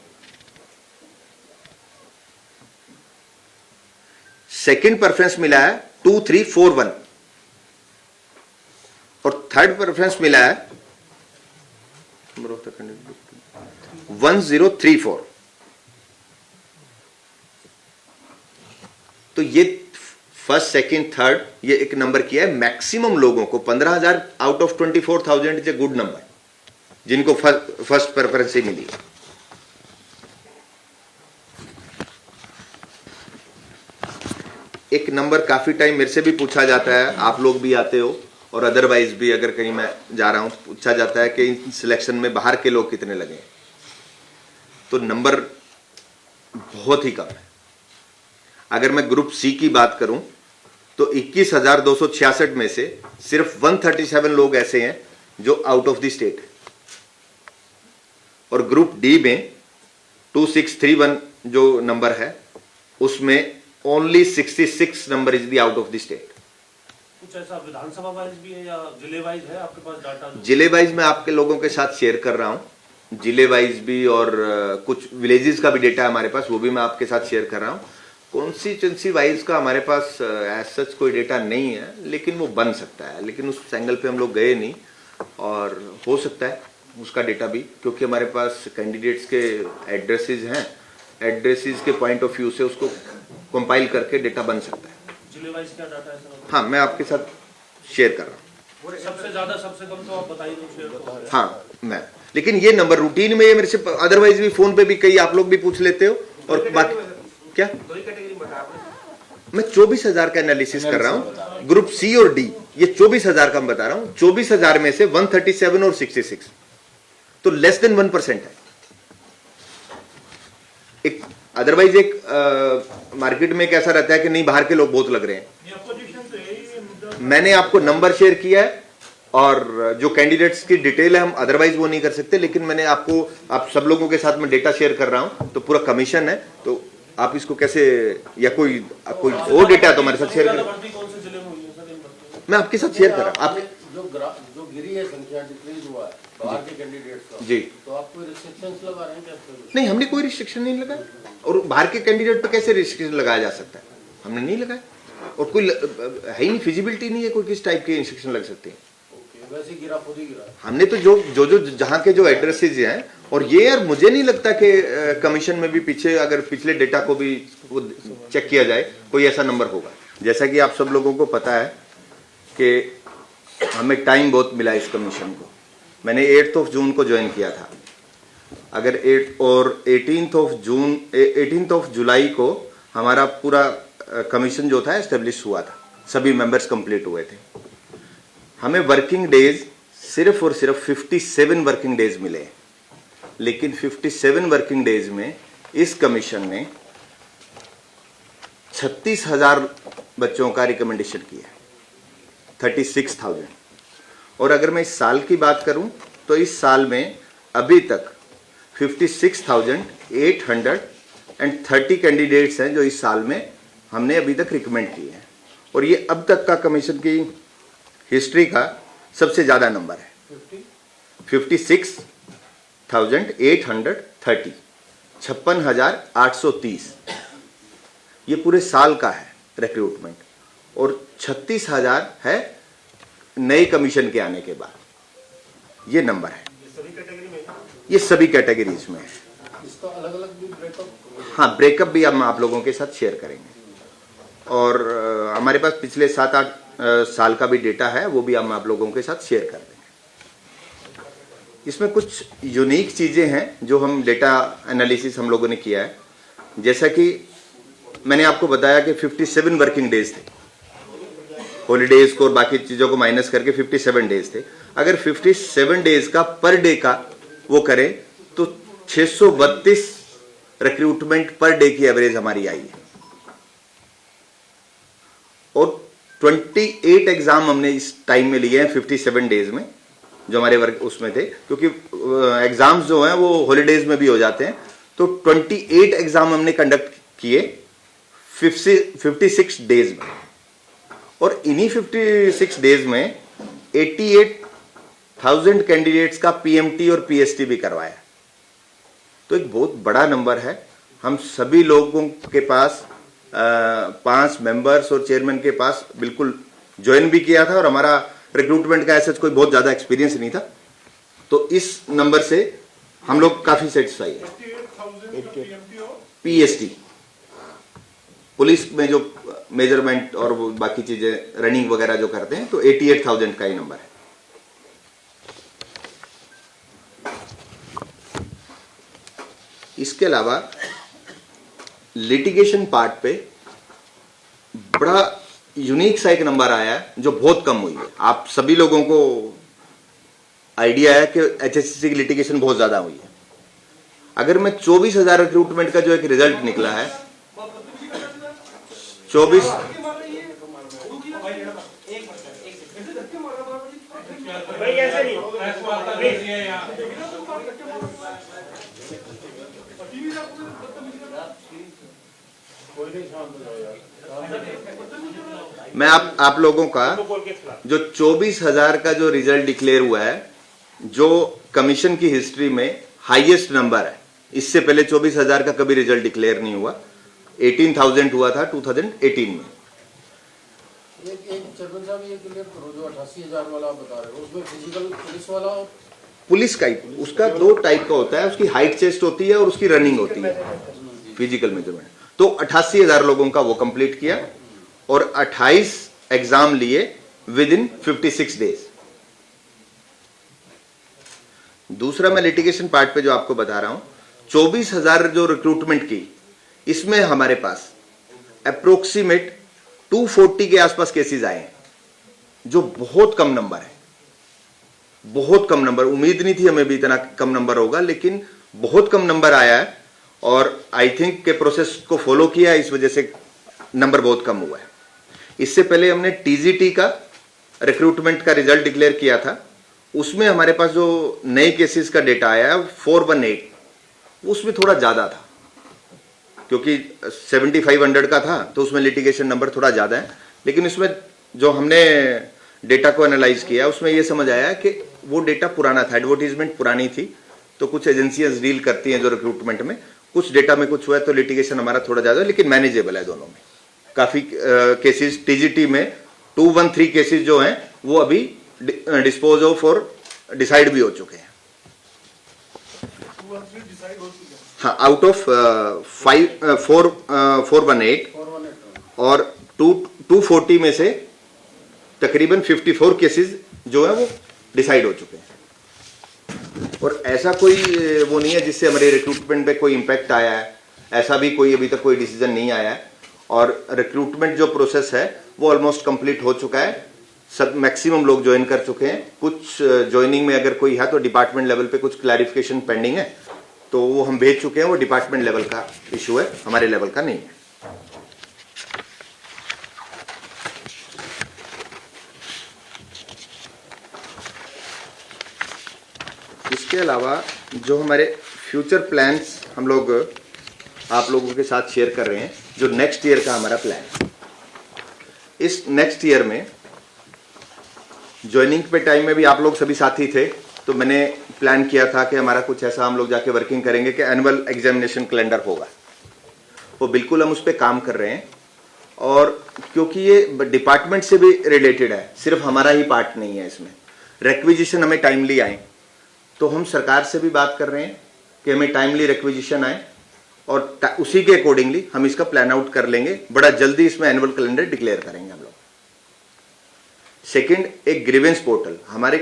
[SPEAKER 1] सेकंड प्रेफरेंस मिला है 2341 और थर्ड प्रेफरेंस मिला है 1034। तो ये फर्स्ट सेकंड थर्ड ये एक नंबर किया है। मैक्सिमम लोगों को 15,000 out of 24,000 is a good number जिनको फर्स्ट प्रेफरेंस ही मिली। एक नंबर काफी टाइम मेरे से भी पूछा जाता है, आप लोग भी आते हो और अदरवाइज भी अगर कहीं मैं जा रहा हूं तो पूछा जाता है कि इन सिलेक्शन में बाहर के लोग कितने लगे हैं, तो नंबर बहुत ही कम है। अगर मैं ग्रुप सी की बात करूं तो 21,266 में से सिर्फ 137 लोग ऐसे हैं जो आउट ऑफ द स्टेट है, और ग्रुप डी में 2631 जो नंबर है उसमें only 66 number is the out of the state.
[SPEAKER 3] कुछ ऐसा विधानसभा वाइज भी है या जिले वाइज है आपके पास डाटा?
[SPEAKER 1] जिले वाइज मैं आपके लोगों के साथ शेयर कर रहा हूं, जिले वाइज भी, और कुछ विलेजेस का भी डेटा है हमारे पास, वो भी मैं आपके साथ शेयर कर रहा हूं। कॉन्स्टिट्यूंसी वाइज का हमारे पास एज सच कोई डेटा नहीं है, लेकिन वो बन सकता है, लेकिन उस एंगल पे हम लोग गए नहीं, और हो सकता है उसका डेटा भी, क्योंकि हमारे पास कैंडिडेट्स के एड्रेसेस हैं, एड्रेसेस के पॉइंट ऑफ व्यू से उसको कंपाइल करके डेटा बन सकता है।
[SPEAKER 3] जिले वाइज क्या डाटा है सर?
[SPEAKER 1] हाँ, मैं आपके साथ शेयर कर रहा हूँ।
[SPEAKER 3] सबसे ज्यादा सबसे कम तो आप बताइए तो शेयर तो।
[SPEAKER 1] हाँ, मैं, लेकिन ये नंबर रूटीन में ये मेरे से अदरवाइज भी फोन पे भी कई आप लोग भी पूछ लेते हो, और बाकी क्या मैं 24,000 का एनालिसिस कर रहा हूँ, ग्रुप सी और डी, ये 24,000 का मैं बता रहा हूँ। 24,000 में से 137 और 66, तो लेस देन 1% है। एक अदरवाइज एक मार्केट में कैसा रहता है कि नहीं बाहर के लोग बहुत लग रहे हैं। मैंने आपको नंबर शेयर किया है, और जो कैंडिडेट्स की डिटेल है हम अदरवाइज वो नहीं कर सकते, लेकिन मैंने आपको, आप सब लोगों के साथ में डेटा शेयर कर रहा हूं, तो पूरा कमीशन है, तो आप इसको कैसे, या कोई और डेटा है तो हमारे साथ शेयर करें।
[SPEAKER 3] कौन से जिले में हुई है सर इन भर्तियों?
[SPEAKER 1] मैं आपके साथ शेयर कर रहा हूँ। आप
[SPEAKER 2] जो गिरी है संख्या, डिक्रीज हुआ है बाहर के कैंडिडेट्स का,
[SPEAKER 1] जी,
[SPEAKER 2] तो आप कोई रिस्ट्रिक्शंस लगा रहे हैं क्या?
[SPEAKER 1] नहीं, हमने कोई रिस्ट्रिक्शन नहीं लगाया, और बाहर के कैंडिडेट पे कैसे रिस्ट्रिक्शन लगाया जा सकता है, हमने नहीं लगाया, और कोई है ही नहीं, फिजिबिलिटी नहीं है कोई किस टाइप के रिस्ट्रिक्शन लग सकते हैं।
[SPEAKER 2] वैसे गिरा खुद ही गिरा।
[SPEAKER 1] हमने तो जो जहां के जो एड्रेसेस हैं, और ये यार मुझे नहीं लगता कि कमीशन में भी पीछे अगर पिछले डेटा को भी वो चेक किया जाए कोई ऐसा नंबर होगा। जैसा कि आप सब लोगों को पता है कि हमें टाइम बहुत मिला इस कमीशन को, मैंने 8 जून को ज्वाइन किया था, अगर 18 जुलाई को हमारा पूरा कमीशन जो था एस्टेब्लिश हुआ था, सभी मेंबर्स कंप्लीट हुए थे। हमें वर्किंग डेज सिर्फ और सिर्फ 57 वर्किंग डेज मिले हैं, लेकिन 57 वर्किंग डेज में इस कमीशन ने 36,000 बच्चों का रिकमेंडेशन किया, 36,000। और अगर मैं इस साल की बात करूं तो इस साल में अभी तक 56,830 कैंडिडेट्स हैं जो इस साल में हमने अभी तक रिकमेंड किए हैं, और ये अब तक का कमीशन की हिस्ट्री का सबसे ज्यादा नंबर है। 56,830, 56,830 ये पूरे साल का है रिक्रूटमेंट, और 36,000 है नए कमीशन के आने के बाद, ये नंबर है। ये सभी कैटेगरीज में है।
[SPEAKER 2] इसका अलग अलग भी ब्रेकअप?
[SPEAKER 1] हाँ, ब्रेकअप भी हम आप लोगों के साथ शेयर करेंगे, और हमारे पास पिछले 7-8 साल का भी डेटा है, वो भी हम आप लोगों के साथ शेयर कर देंगे। इसमें कुछ यूनिक चीजें हैं जो हम डेटा एनालिसिस हम लोगों ने किया है, जैसा कि मैंने आपको बताया कि 57 वर्किंग डेज थे, हॉलीडेज को और बाकी चीजों को माइनस करके 57 डेज थे। अगर 57 डेज का पर डे का वो करें तो 632 रिक्रूटमेंट पर डे की एवरेज हमारी आई है, और 28 एग्जाम हमने इस टाइम में लिए हैं 57 डेज में, जो हमारे वर्क उसमें थे, क्योंकि एग्जाम्स जो हैं वो हॉलीडेज में भी हो जाते हैं, तो 28 एग्जाम हमने कंडक्ट किए 56 डेज में, और इन्हीं 56 डेज में 88,000 कैंडिडेट्स का पीएमटी और पीएसटी भी करवाया, तो एक बहुत बड़ा नंबर है। हम सभी लोगों के पास 5 मेंबर्स और चेयरमैन के पास बिल्कुल ज्वाइन भी किया था, और हमारा रिक्रूटमेंट का ऐसा कोई बहुत ज्यादा एक्सपीरियंस नहीं था, तो इस नंबर से हम लोग काफी सेटिस्फाई है। पीएसटी पुलिस में जो मेजरमेंट और वो बाकी चीजें रनिंग वगैरह जो करते हैं, तो 88,000 का ही नंबर है। इसके अलावा लिटिगेशन पार्ट पे बड़ा यूनिक सा एक नंबर आया है जो बहुत कम हुई है। आप सभी लोगों को आइडिया है कि एचएससीसी की लिटिगेशन बहुत ज्यादा हुई है। अगर मैं 24,000 रिक्रूटमेंट का जो एक रिजल्ट निकला है 24
[SPEAKER 2] कोई नहीं, शांत हो जाओ यार।
[SPEAKER 1] मैं आप लोगों का जो 24,000 का जो रिजल्ट डिक्लेयर हुआ है, जो कमीशन की हिस्ट्री में हाईएस्ट नंबर है। इससे पहले 24,000 का कभी रिजल्ट डिक्लेयर नहीं हुआ। 18,000 हुआ था 2018 में।
[SPEAKER 2] एक चेयरमैन साहब ये क्लियर करो, जो 88,000 वाला आप बता रहे हो उसमें फिजिकल पुलिस वाला और
[SPEAKER 1] पुलिस का ही, उसका दो टाइप का होता है, उसकी हाइट चेस्ट होती है और उसकी रनिंग होती है, फिजिकल मेजरमेंट। तो 88,000 लोगों का वो कंप्लीट किया और 28 एग्जाम लिए विद इन 56 डेज। दूसरा मैं लिटिगेशन पार्ट पे जो आपको बता रहा हूं, 24,000 जो रिक्रूटमेंट की, इसमें हमारे पास अप्रोक्सीमेट 240 के आसपास केसेस आए हैं, जो बहुत कम नंबर है। बहुत कम नंबर, उम्मीद नहीं थी हमें भी इतना कम नंबर होगा, लेकिन बहुत कम नंबर आया है और आई थिंक के प्रोसेस को फॉलो किया है, इस वजह से नंबर बहुत कम हुआ है। इससे पहले हमने टीजीटी का रिक्रूटमेंट का रिजल्ट डिक्लेयर किया था, उसमें हमारे पास जो नए केसेस का डेटा आया है 418, उसमें थोड़ा ज्यादा था क्योंकि 7500 का था, तो उसमें लिटिगेशन नंबर थोड़ा ज्यादा है। लेकिन इसमें जो हमने डेटा को एनालाइज किया उसमें यह समझ आया कि वो डेटा पुराना था, एडवर्टीजमेंट पुरानी थी। तो कुछ एजेंसियां डील करती हैं जो रिक्रूटमेंट में, कुछ डेटा में कुछ हुआ है, तो लिटिगेशन हमारा थोड़ा ज्यादा है, लेकिन मैनेजेबल है दोनों में। काफी केसेस टीजीटी में 213 केसेस जो हैं वो अभी डिस्पोज ऑफ और डिसाइड भी हो चुके हैं। हाँ, आउट ऑफ 418 और 240 में से तकरीबन 54 केसेस जो है वो डिसाइड हो चुके हैं। और ऐसा कोई वो नहीं है जिससे हमारे रिक्रूटमेंट पे कोई इम्पैक्ट आया है, ऐसा भी कोई अभी तक कोई डिसीजन नहीं आया है। और रिक्रूटमेंट जो प्रोसेस है वो ऑलमोस्ट कंप्लीट हो चुका है, सब मैक्सिमम लोग ज्वाइन कर चुके हैं। कुछ ज्वाइनिंग में अगर कोई है तो डिपार्टमेंट लेवल पे कुछ क्लैरिफिकेशन पेंडिंग है, तो वो हम भेज चुके हैं, वो डिपार्टमेंट लेवल का इशू है, हमारे लेवल का नहीं है। इसके अलावा जो हमारे फ्यूचर प्लान्स हम लोग आप लोगों के साथ शेयर कर रहे हैं, जो नेक्स्ट ईयर का हमारा प्लान, इस नेक्स्ट ईयर में ज्वाइनिंग पे टाइम में भी आप लोग सभी साथी थे, तो मैंने प्लान किया था कि हमारा कुछ ऐसा हम लोग जाके वर्किंग करेंगे कि एनुअल एग्जामिनेशन कैलेंडर होगा। वो बिल्कुल हम उस पर काम कर रहे हैं, और क्योंकि ये डिपार्टमेंट से भी रिलेटेड है, सिर्फ हमारा ही पार्ट नहीं है इसमें। रिक्विजिशन हमें टाइमली आए, तो हम सरकार से भी बात कर रहे हैं कि हमें टाइमली रिक्विजिशन आए, और उसी के अकॉर्डिंगली हम इसका प्लान आउट कर लेंगे। बड़ा जल्दी इसमें एनुअल कैलेंडर डिक्लेयर करेंगे हम लोग। सेकंड, एक ग्रीवेंस पोर्टल, हमारे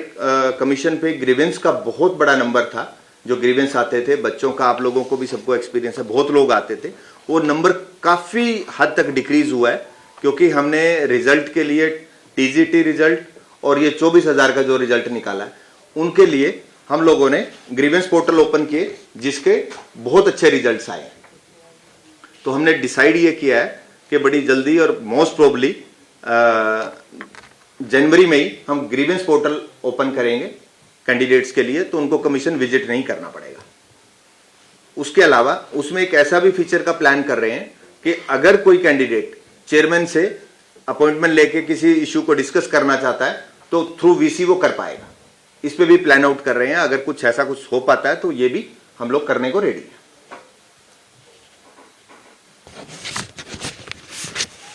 [SPEAKER 1] कमीशन पे ग्रीवेंस का बहुत बड़ा नंबर था, जो ग्रीवेंस आते थे बच्चों का, आप लोगों को भी सबको एक्सपीरियंस है, बहुत लोग आते थे। वो नंबर काफी हद तक डिक्रीज हुआ है, क्योंकि हमने रिजल्ट के लिए टीजीटी रिजल्ट और ये 24,000 का जो रिजल्ट निकाला है, उनके लिए हम लोगों ने ग्रीवेंस पोर्टल ओपन किए, जिसके बहुत अच्छे रिजल्ट्स आए। तो हमने डिसाइड ये किया है कि बड़ी जल्दी और मोस्ट प्रोबेबली जनवरी में ही हम ग्रीवेंस पोर्टल ओपन करेंगे कैंडिडेट्स के लिए, तो उनको कमीशन विजिट नहीं करना पड़ेगा। उसके अलावा उसमें एक ऐसा भी फीचर का प्लान कर रहे हैं कि अगर कोई कैंडिडेट चेयरमैन से अपॉइंटमेंट लेके किसी इश्यू को डिस्कस करना चाहता है, तो थ्रू वीसी वो कर पाएगा। इस पे भी प्लान आउट कर रहे हैं, अगर कुछ ऐसा कुछ हो पाता है तो ये भी हम लोग करने को रेडी हैं।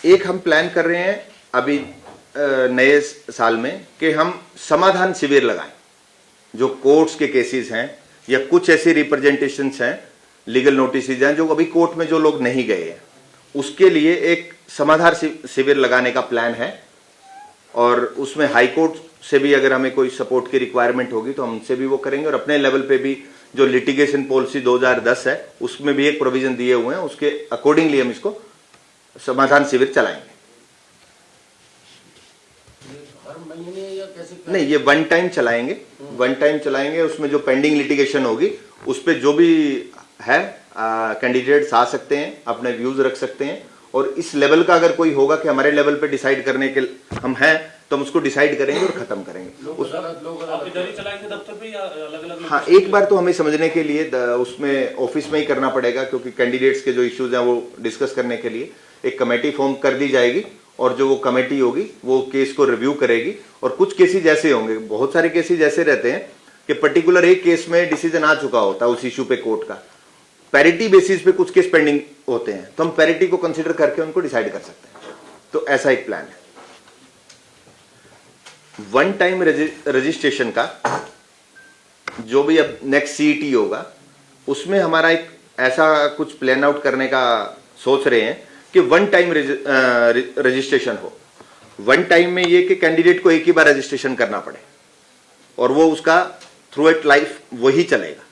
[SPEAKER 1] एक हम प्लान कर रहे हैं अभी नए साल में कि हम समाधान शिविर लगाएं, जो कोर्ट्स के केसेस हैं या कुछ ऐसी रिप्रेजेंटेशंस हैं, लीगल नोटिस हैं जो अभी कोर्ट में जो लोग नहीं गए हैं, उसके लिए एक समाधान शिविर लगाने का प्लान है। और उसमें हाई कोर्ट से भी अगर हमें कोई सपोर्ट की रिक्वायरमेंट होगी तो हम उनसे भी वो करेंगे, और अपने लेवल पे भी जो लिटिगेशन पॉलिसी 2010 है उसमें भी एक प्रोविजन दिए हुए हैं, उसके अकॉर्डिंगली हम इसको समाधान शिविर चलाएंगे।
[SPEAKER 2] ही नहीं है या कैसे क्या?
[SPEAKER 1] नहीं, ये वन टाइम चलाएंगे। उसमें जो पेंडिंग लिटिगेशन होगी उस पर जो भी है कैंडिडेट्स आ सकते हैं, अपने व्यूज रख सकते हैं, और इस लेवल का अगर कोई होगा कि हमारे लेवल पे डिसाइड करने के हम हैं तो हम उसको डिसाइड करेंगे और खत्म करेंगे।
[SPEAKER 2] लोग अदालत
[SPEAKER 3] आप इधर ही चलाएंगे दफ्तर पे या अलग अलग?
[SPEAKER 1] हाँ, एक बार तो हमें समझने के लिए उसमें ऑफिस में ही करना पड़ेगा, क्योंकि कैंडिडेट्स के जो इश्यूज हैं वो डिस्कस करने के लिए एक कमेटी फॉर्म कर दी जाएगी, और जो वो कमेटी होगी वो केस को रिव्यू करेगी। और कुछ केसेज ऐसे होंगे, बहुत सारे केसेज ऐसे रहते हैं कि पर्टिकुलर एक केस में डिसीजन आ चुका होता है उस इश्यू पे कोर्ट का, पैरिटी बेसिस पे कुछ केस पेंडिंग होते हैं, तो हम पैरिटी को कंसीडर करके उनको डिसाइड कर सकते हैं। तो ऐसा एक प्लान है। वन टाइम रजिस्ट्रेशन का जो भी अब नेक्स्ट सीईटी होगा उसमें हमारा एक ऐसा कुछ प्लान आउट करने का सोच रहे हैं कि वन टाइम रजिस्ट्रेशन हो। वन टाइम में ये कि कैंडिडेट को एक ही बार रजिस्ट्रेशन करना पड़े और वो उसका थ्रू इट लाइफ वही चलेगा।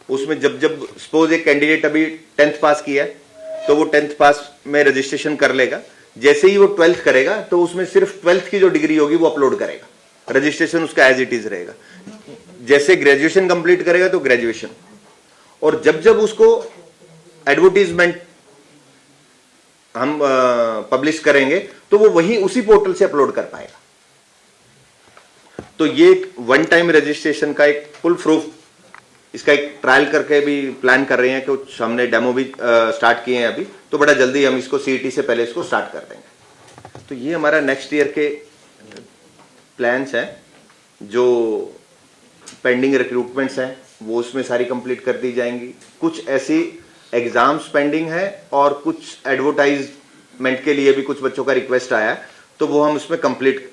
[SPEAKER 1] उसमें जब सपोज एक कैंडिडेट अभी 10th पास किया है तो वो 10th पास में रजिस्ट्रेशन कर लेगा, जैसे ही वो 12th करेगा तो उसमें सिर्फ 12th की जो डिग्री होगी वो अपलोड करेगा, रजिस्ट्रेशन उसका एज इट इज रहेगा। जैसे ग्रेजुएशन कंप्लीट करेगा तो ग्रेजुएशन, और जब उसको एडवर्टीजमेंट हम पब्लिश करेंगे तो वो वही उसी पोर्टल से अपलोड कर पाएगा। तो ये एक वन टाइम रजिस्ट्रेशन का एक फुल प्रूफ, इसका एक ट्रायल करके भी प्लान कर रहे हैं, कि हमने डेमो भी स्टार्ट किए हैं अभी, तो बड़ा जल्दी हम इसको सीईटी से पहले इसको स्टार्ट कर देंगे। तो ये हमारा नेक्स्ट ईयर के प्लान्स हैं। जो पेंडिंग रिक्रूटमेंट्स हैं वो उसमें सारी कंप्लीट कर दी जाएंगी। कुछ ऐसी एग्जाम्स पेंडिंग है और कुछ एडवर्टाइजमेंट के लिए भी कुछ बच्चों का रिक्वेस्ट आया है, तो वो हम उसमें कंप्लीट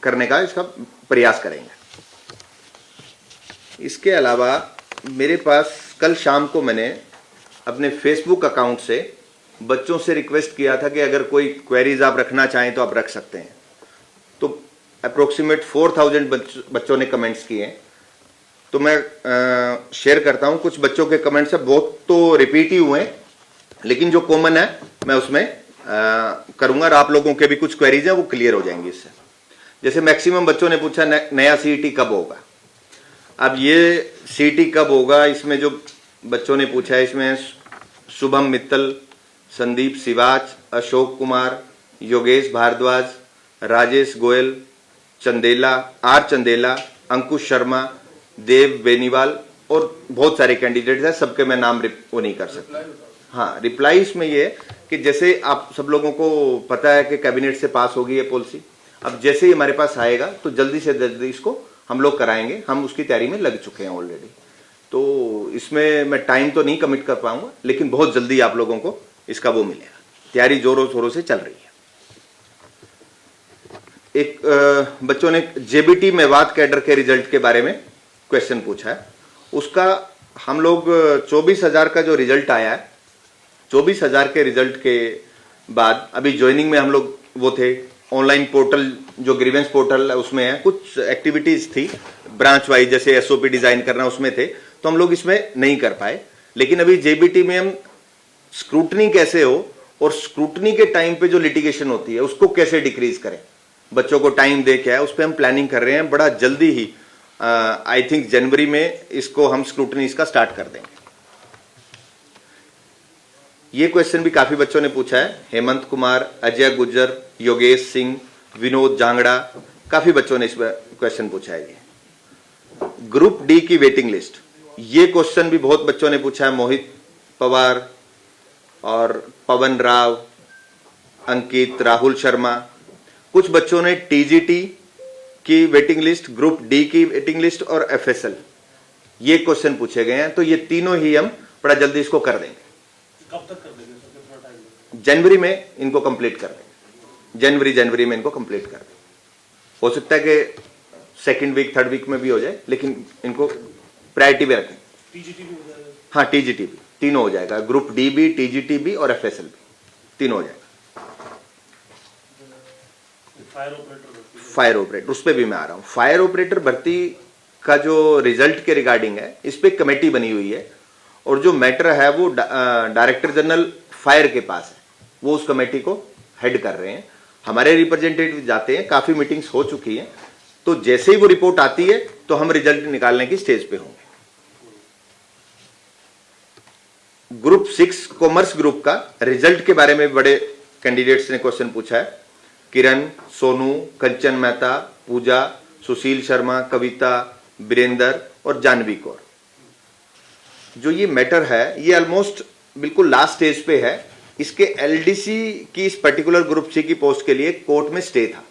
[SPEAKER 1] करने का इसका प्रयास करेंगे। इसके अलावा मेरे पास कल शाम को मैंने अपने फेसबुक अकाउंट से बच्चों से रिक्वेस्ट किया था कि अगर कोई क्वेरीज आप रखना चाहें तो आप रख सकते हैं। तो अप्रोक्सीमेट 4000 बच्चों ने कमेंट्स किए हैं। तो मैं शेयर करता हूं, कुछ बच्चों के कमेंट्स है, बहुत तो रिपीट ही हुए हैं, लेकिन जो कॉमन है मैं उसमें करूंगा, और आप लोगों के भी कुछ क्वेरीज हैं वो क्लियर हो जाएंगी इससे। जैसे मैक्सिमम बच्चों ने पूछा नया सीईटी कब होगा। अब ये सीईटी कब होगा, इसमें जो बच्चों ने पूछा है इसमें शुभम मित्तल, संदीप सिवाच, अशोक कुमार, योगेश भारद्वाज, राजेश गोयल, चंदेला, आर चंदेला, अंकुश शर्मा, देव बेनीवाल और बहुत सारे कैंडिडेट्स हैं, सबके मैं नाम वो नहीं कर सकता। हाँ, रिप्लाई इसमें ये है कि जैसे आप सब लोगों को पता है कि कैबिनेट से पास होगी ये पॉलिसी, अब जैसे ही हमारे पास आएगा तो जल्दी से जल्दी इसको हम लोग कराएंगे। हम उसकी तैयारी में लग चुके हैं ऑलरेडी, तो इसमें मैं टाइम तो नहीं कमिट कर पाऊंगा, लेकिन बहुत जल्दी आप लोगों को इसका वो मिलेगा। तैयारी जोरों शोरों से चल रही है। एक बच्चों ने जेबीटी मेवात कैडर के रिजल्ट के बारे में क्वेश्चन पूछा है। उसका हम लोग 24,000 का जो रिजल्ट आया है, 24,000 के रिजल्ट के बाद अभी ज्वाइनिंग में हम लोग वो थे, ऑनलाइन पोर्टल जो ग्रीवेंस पोर्टल है उसमें है, कुछ एक्टिविटीज थी ब्रांच वाइज, जैसे एसओपी डिजाइन करना उसमें थे, तो हम लोग इसमें नहीं कर पाए। लेकिन अभी जेबीटी में हम स्क्रूटनी कैसे हो और स्क्रूटनी के टाइम पे जो लिटिगेशन होती है उसको कैसे डिक्रीज करें, बच्चों को टाइम दे के है, उस पर हम प्लानिंग कर रहे हैं। बड़ा जल्दी ही आई थिंक जनवरी में इसको हम स्क्रूटनी इसका स्टार्ट कर देंगे। ये क्वेश्चन भी काफी बच्चों ने पूछा है। हेमंत कुमार, अजय गुज्जर, योगेश सिंह, विनोद जांगड़ा, काफी बच्चों ने इस क्वेश्चन पूछा है। ये ग्रुप डी की वेटिंग लिस्ट, ये क्वेश्चन भी बहुत बच्चों ने पूछा है। मोहित पवार और पवन राव, अंकित, राहुल शर्मा, कुछ बच्चों ने टीजीटी की वेटिंग लिस्ट, ग्रुप डी की वेटिंग लिस्ट और एफएसएल, ये क्वेश्चन पूछे गए हैं। तो ये तीनों ही हम बड़ा जल्दी इसको कर देंगे।
[SPEAKER 3] कब तक कर देंगे सर, कितना टाइम लगेगा?
[SPEAKER 1] जनवरी में इनको कंप्लीट कर देंगे। जनवरी में इनको कंप्लीट कर देंगे। हो सकता है कि सेकंड वीक, थर्ड वीक में भी हो जाए, लेकिन इनको प्रायोरिटी में रखें।
[SPEAKER 3] टीजीटी भी हो जाएगा?
[SPEAKER 1] हाँ, टीजीटी भी, तीनों हो जाएगा। ग्रुप डी भी, टीजीटी भी और एफएसएल भी, तीनों हो जाएगा। फायर ऑपरेटर, उस पर भी मैं आ रहा हूं। फायर ऑपरेटर भर्ती का जो रिजल्ट के रिगार्डिंग है, इस पे कमेटी बनी हुई है, और जो मैटर है वो डायरेक्टर जनरल फायर के पास है, वो उस कमेटी को हेड कर रहे हैं। हमारे रिप्रेजेंटेटिव जाते हैं, काफी मीटिंग्स हो चुकी हैं, तो जैसे ही वो रिपोर्ट आती है तो हम रिजल्ट निकालने की स्टेज पे होंगे। ग्रुप 6 कॉमर्स ग्रुप का रिजल्ट के बारे में बड़े कैंडिडेट्स ने क्वेश्चन पूछा है। किरण, सोनू, कंचन मेहता, पूजा, सुशील शर्मा, कविता, वीरेंद्र और जानवी कौर। जो ये मैटर है ये ऑलमोस्ट बिल्कुल लास्ट स्टेज पे है। इसके एलडीसी की इस पर्टिकुलर ग्रुप सी की पोस्ट के लिए कोर्ट में स्टे था।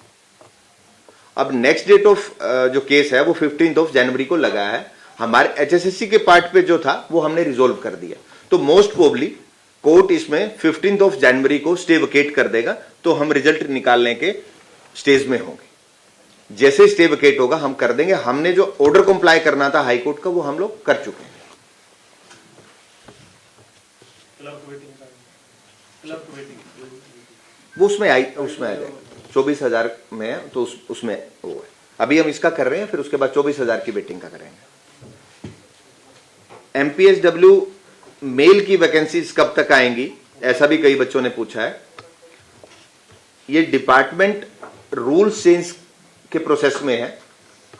[SPEAKER 1] अब नेक्स्ट डेट ऑफ जो केस है वो 15 जनवरी को लगा है। हमारे एचएसएससी के पार्ट पे जो था वो हमने रिजोल्व कर दिया, तो मोस्ट प्रोबेबली कोर्ट इसमें 15 जनवरी को स्टे वेकेट कर देगा, तो हम रिजल्ट निकालने के स्टेज में होंगे। जैसे स्टे वेकेट होगा हम कर देंगे। हमने जो ऑर्डर कंप्लाई करना था हाई कोर्ट का वो हम लोग कर चुके हैं। वो उसमें आ जाएगा 24,000 में है, तो उसमें वो है। अभी हम इसका कर रहे हैं, फिर उसके बाद 24,000 की वेटिंग का करेंगे। एमपीएसडब्ल्यू मेल की वैकेंसीज कब तक आएंगी, ऐसा भी कई बच्चों ने पूछा है। ये डिपार्टमेंट रूल चेंज के प्रोसेस में है।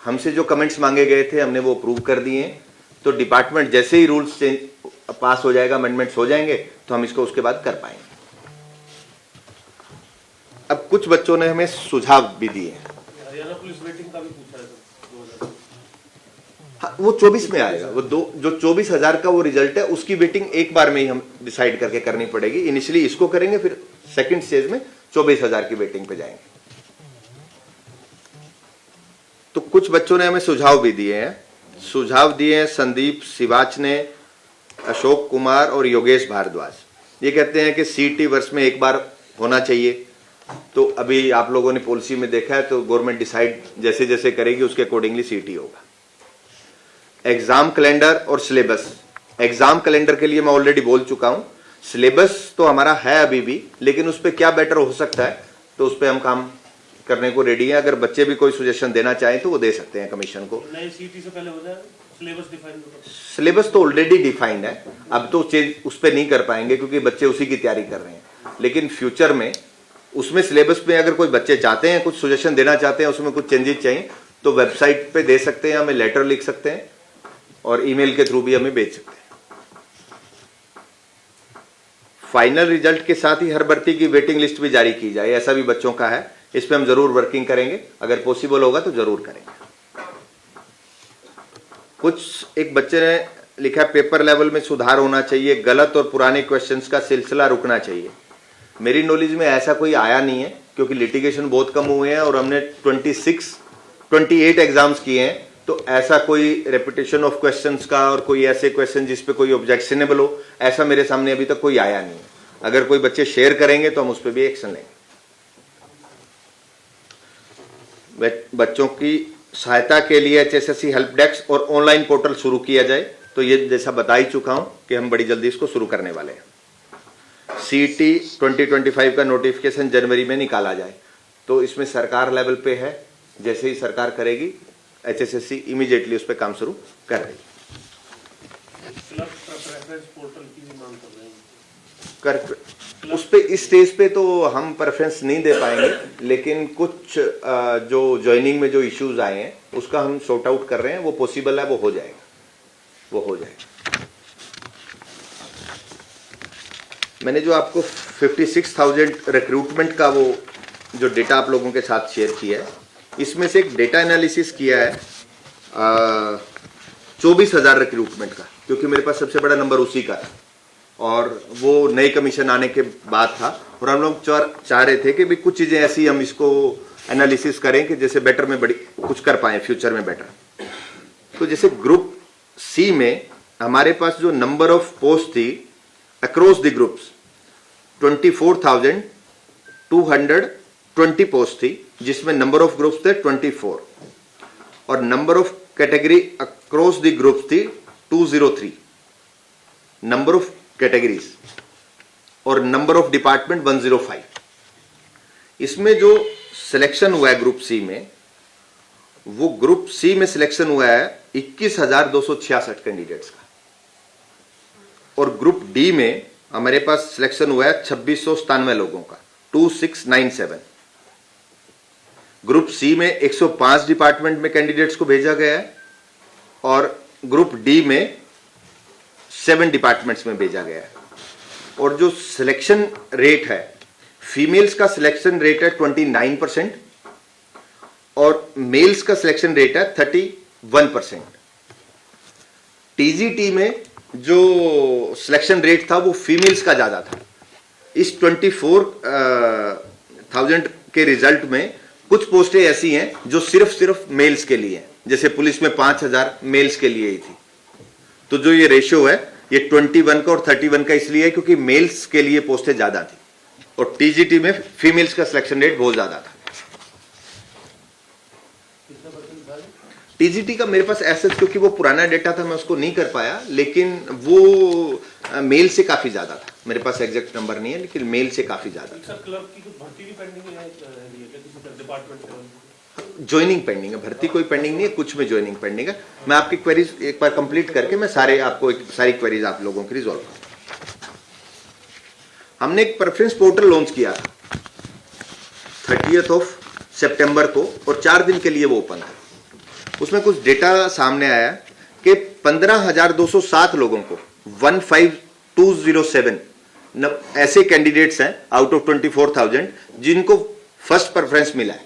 [SPEAKER 1] हमसे जो कमेंट्स मांगे गए थे हमने वो अप्रूव कर दिए हैं, तो डिपार्टमेंट जैसे ही रूल्स चेंज पास हो जाएगा, अमेंडमेंट्स हो जाएंगे, तो हम इसको उसके बाद कर पाएंगे। अब कुछ बच्चों ने हमें सुझाव भी दिए हैं।
[SPEAKER 3] हरियाणा पुलिस वेटिंग का भी पूछा है सर, 2000।
[SPEAKER 1] हाँ, वो 24 में आएगा। वो जो 24,000 का वो रिजल्ट है उसकी वेटिंग एक बार में ही हम डिसाइड करके करनी पड़ेगी। इनिशियली इसको करेंगे, फिर सेकंड स्टेज में 24,000 की वेटिंग पे जाएंगे। तो कुछ बच्चों ने हमें सुझाव भी दिए हैं। सुझाव दिए हैं संदीप सिवाच ने, अशोक कुमार और योगेश भारद्वाज। ये कहते हैं कि सीटी वर्ष में एक बार होना चाहिए। तो अभी आप लोगों ने पॉलिसी में देखा है, तो गवर्नमेंट डिसाइड जैसे जैसे करेगी उसके अकॉर्डिंगली सीटी होगा। एग्जाम कैलेंडर और सिलेबस। एग्जाम कैलेंडर के लिए मैं ऑलरेडी बोल चुका हूं। सिलेबस तो हमारा है अभी भी, लेकिन उस पर क्या बेटर हो सकता है तो उस पर हम काम करने को रेडी है। अगर बच्चे भी कोई सजेशन देना चाहें तो वो दे सकते हैं कमीशन को।
[SPEAKER 3] नई सीटी से पहले हो जाए सिलेबस डिफाइन।
[SPEAKER 1] सिलेबस तो ऑलरेडी डिफाइंड है, अब तो चेंज उस पर नहीं कर पाएंगे क्योंकि बच्चे उसी की तैयारी कर रहे हैं। लेकिन फ्यूचर में उसमें सिलेबस में अगर कोई बच्चे चाहते हैं, कुछ सजेशन देना चाहते हैं, उसमें कुछ चेंजेस चाहिए, तो वेबसाइट पे दे सकते हैं, हमें लेटर लिख सकते हैं और ईमेल के थ्रू भी हमें भेज सकते हैं। फाइनल रिजल्ट के साथ ही हर भर्ती की वेटिंग लिस्ट भी जारी की जाए, ऐसा भी बच्चों का है। इस पे हम जरूर वर्किंग करेंगे, अगर पॉसिबल होगा तो जरूर करेंगे। कुछ एक बच्चे ने लिखा है पेपर लेवल में सुधार होना चाहिए, गलत और पुराने क्वेश्चंस का सिलसिला रुकना चाहिए। मेरी नॉलेज में ऐसा कोई आया नहीं है, क्योंकि लिटिगेशन बहुत कम हुए हैं और हमने 28 एग्जाम्स किए हैं, तो ऐसा कोई रेपिटेशन ऑफ क्वेश्चंस का और कोई ऐसे क्वेश्चन जिस पे कोई ऑब्जेक्शनेबल हो, ऐसा मेरे सामने अभी तक कोई आया नहीं है। अगर कोई बच्चे शेयर करेंगे तो हम उस पर भी एक्शन लेंगे। बच्चों की सहायता के लिए एचएसएससी हेल्प डेस्क और ऑनलाइन पोर्टल शुरू किया जाए, तो ये जैसा बता ही चुका हूं कि हम बड़ी जल्दी इसको शुरू करने वाले हैं। सीटी 2025 का नोटिफिकेशन जनवरी में निकाला जाए, तो इसमें सरकार लेवल पे है। जैसे ही सरकार करेगी एचएसएससी इमीडिएटली उस पर काम शुरू कर देगी।
[SPEAKER 3] क्लब प्रेफरेंस पोर्टल की भी मांग कर रहे हैं
[SPEAKER 1] कर उस पे इस स्टेज पे तो हम प्रेफरेंस नहीं दे पाएंगे, लेकिन कुछ जो ज्वाइनिंग में जो इश्यूज आए हैं उसका हम सॉर्ट आउट कर रहे हैं। वो पॉसिबल है, वो हो जाएगा, वो हो जाएगा। मैंने जो आपको 56,000 रिक्रूटमेंट का वो जो डेटा आप लोगों के साथ शेयर किया है, इसमें से एक डेटा एनालिसिस किया है 24,000 रिक्रूटमेंट का, क्योंकि मेरे पास सबसे बड़ा नंबर उसी का था और वो नए कमीशन आने के बाद था। और हम लोग चाह रहे थे कि भी कुछ चीज़ें ऐसी हम इसको एनालिसिस करें कि जैसे बेटर में बड़ी कुछ कर पाएँ फ्यूचर में बेटर। तो जैसे ग्रुप सी में हमारे पास जो नंबर ऑफ पोस्ट थी अक्रॉस द ग्रुप्स 24,220 पोस्ट थी, जिसमें नंबर ऑफ ग्रुप्स थे 24 और number of category across the groups थी 203 नंबर ऑफ कैटेगरीज और नंबर ऑफ डिपार्टमेंट 105। इसमें जो सिलेक्शन हुआ है ग्रुप सी में, वो ग्रुप सी में सिलेक्शन हुआ है 21,266 कैंडिडेट्स का, और ग्रुप डी में हमारे पास सिलेक्शन हुआ है 2697 लोगों का 2697। ग्रुप सी में 105 डिपार्टमेंट में कैंडिडेट्स को भेजा गया है और ग्रुप डी में 7 डिपार्टमेंट्स में भेजा गया है। और जो सिलेक्शन रेट है, फीमेल्स का सिलेक्शन रेट है 29% और मेल्स का सिलेक्शन रेट है 31%। टीजीटी में जो सिलेक्शन रेट था वो फीमेल्स का ज्यादा था। इस 24,000 के रिजल्ट में कुछ पोस्टें ऐसी हैं जो सिर्फ मेल्स के लिए हैं, जैसे पुलिस में 5,000 मेल्स के लिए ही थी। तो जो ये रेशियो है ये 21 का और 31 का इसलिए है क्योंकि मेल्स के लिए पोस्टें ज्यादा थी और टीजीटी में फीमेल्स का सिलेक्शन रेट बहुत ज्यादा था। टीजीटी का मेरे पास ऐसा, क्योंकि वो पुराना डेटा था मैं उसको नहीं कर पाया, लेकिन वो मेल से काफी ज्यादा था। मेरे पास एग्जैक्ट नंबर नहीं है लेकिन मेल से काफी ज्यादा।
[SPEAKER 3] सर क्लर्क की कुछ भर्ती भी पेंडिंग है किसी डिपार्टमेंट लेवल?
[SPEAKER 1] ज्वाइनिंग पेंडिंग है, भर्ती कोई पेंडिंग नहीं है, कुछ में ज्वाइनिंग पेंडिंग है। मैं आपकी क्वेरीज एक बार कंप्लीट करके मैं सारी क्वेरीज आप लोगों की रिजॉल्व करूंगा। हमने एक प्रेफरेंस पोर्टल लॉन्च किया था 30 सितंबर को और 4 दिन के लिए वो ओपन है। उसमें कुछ डेटा सामने आया कि 15,207 लोगों को 15,207 ऐसे कैंडिडेट्स हैं आउट ऑफ 24,000 जिनको फर्स्ट प्रेफरेंस मिला है।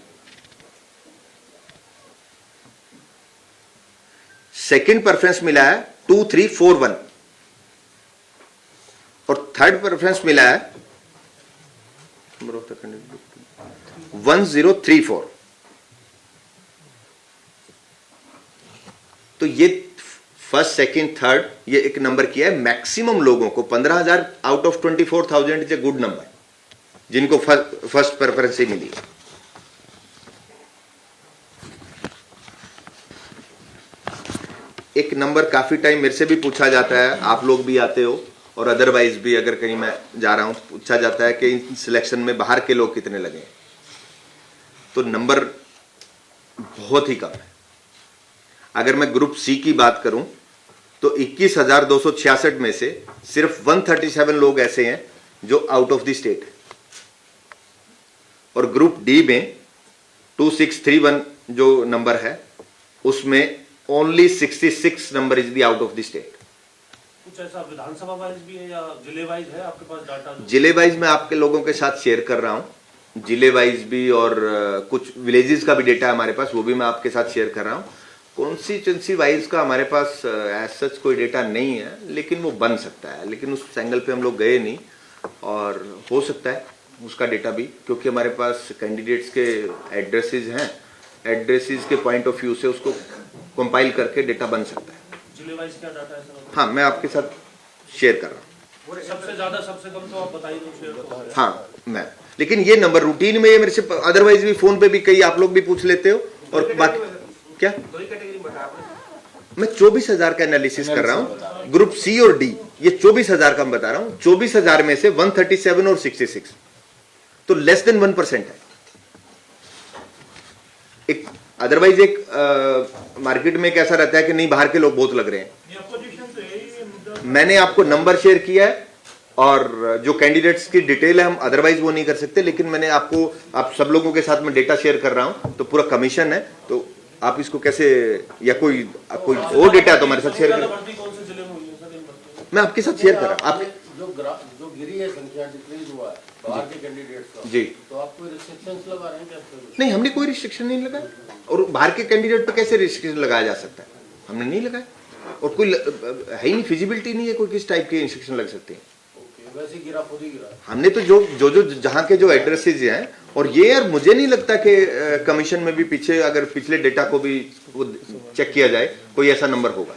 [SPEAKER 1] सेकंड प्रेफरेंस मिला है 2341 और थर्ड प्रेफरेंस मिला है 1034। तो ये फर्स्ट सेकंड थर्ड ये एक नंबर किया है। मैक्सिमम लोगों को 15,000 out of 24,000 is a good number जिनको फर्स्ट प्रेफरेंस ही मिली। एक नंबर काफी टाइम मेरे से भी पूछा जाता है, आप लोग भी आते हो और अदरवाइज भी अगर कहीं मैं जा रहा हूं तो पूछा जाता है कि इन सिलेक्शन में बाहर के लोग कितने लगे। तो नंबर बहुत ही कम है। अगर मैं ग्रुप सी की बात करूं तो 21,266 में से सिर्फ 137 लोग ऐसे हैं जो आउट ऑफ द स्टेट है और ग्रुप डी में 2631 जो नंबर है उसमें only 66 number is the out of the state.
[SPEAKER 3] कुछ ऐसा विधानसभा वाइज भी है या जिले वाइज है आपके पास डाटा?
[SPEAKER 1] जिले वाइज मैं आपके लोगों के साथ शेयर कर रहा हूं, जिले वाइज भी और कुछ विलेजेस का भी डेटा है हमारे पास, वो भी मैं आपके साथ शेयर कर रहा हूं। कॉन्स्टिट्यूंसी वाइज का हमारे पास एज सच कोई डेटा नहीं है, लेकिन वो बन सकता है, लेकिन उस एंगल पे हम लोग गए नहीं और हो सकता है उसका डेटा भी, क्योंकि हमारे पास कैंडिडेट्स के एड्रेसेस हैं, एड्रेसेस के पॉइंट ऑफ व्यू से उसको कंपाइल करके डेटा बन सकता है।
[SPEAKER 3] जिले वाइज क्या डाटा है सर?
[SPEAKER 1] हाँ, मैं आपके साथ शेयर कर रहा हूँ।
[SPEAKER 3] सबसे ज्यादा सबसे कम तो आप बताइए तो शेयर तो।
[SPEAKER 1] हाँ मैं, लेकिन ये नंबर रूटीन में ये मेरे से अदरवाइज भी फोन पे भी कई आप लोग भी पूछ लेते हो और बाकी क्या मैं 24,000 का एनालिसिस कर रहा हूं। ग्रुप सी और डी ये 24,000 का मैं बता रहा हूं। 24,000 में से 137 और 66 तो लेस देन 1% है। एक अदरवाइज एक मार्केट में कैसा रहता है कि नहीं बाहर के लोग बहुत लग रहे हैं। मैंने आपको नंबर शेयर किया है और जो कैंडिडेट्स की डिटेल है हम अदरवाइज वो नहीं कर सकते, लेकिन मैंने आपको आप सब लोगों के साथ में डेटा शेयर कर रहा हूं तो पूरा कमीशन है, तो आप इसको कैसे या कोई और डेटा है तो हमारे साथ शेयर करें। मैं आपके साथ शेयर कर रहा हूँ। आप
[SPEAKER 2] जो गिरी है संख्या डिक्रीज हुआ है बाहर के कैंडिडेट्स का
[SPEAKER 1] जी,
[SPEAKER 2] तो आप कोई रिस्ट्रिक्शंस लगा रहे हैं क्या?
[SPEAKER 1] नहीं हमने कोई रिस्ट्रिक्शन नहीं लगाया और बाहर के कैंडिडेट पे कैसे रिस्ट्रिक्शन लगाया जा सकता है, हमने नहीं लगाया और कोई है ही नहीं, फिजिबिलिटी नहीं है कोई किस टाइप के रिस्ट्रिक्शन लग सकते हैं।
[SPEAKER 2] वैसे गिरा खुद ही गिरा।
[SPEAKER 1] हमने तो जो जहां के जो एड्रेसेस हैं और ये यार मुझे नहीं लगता कि कमीशन में भी पीछे अगर पिछले डेटा को भी चेक किया जाए कोई ऐसा नंबर होगा।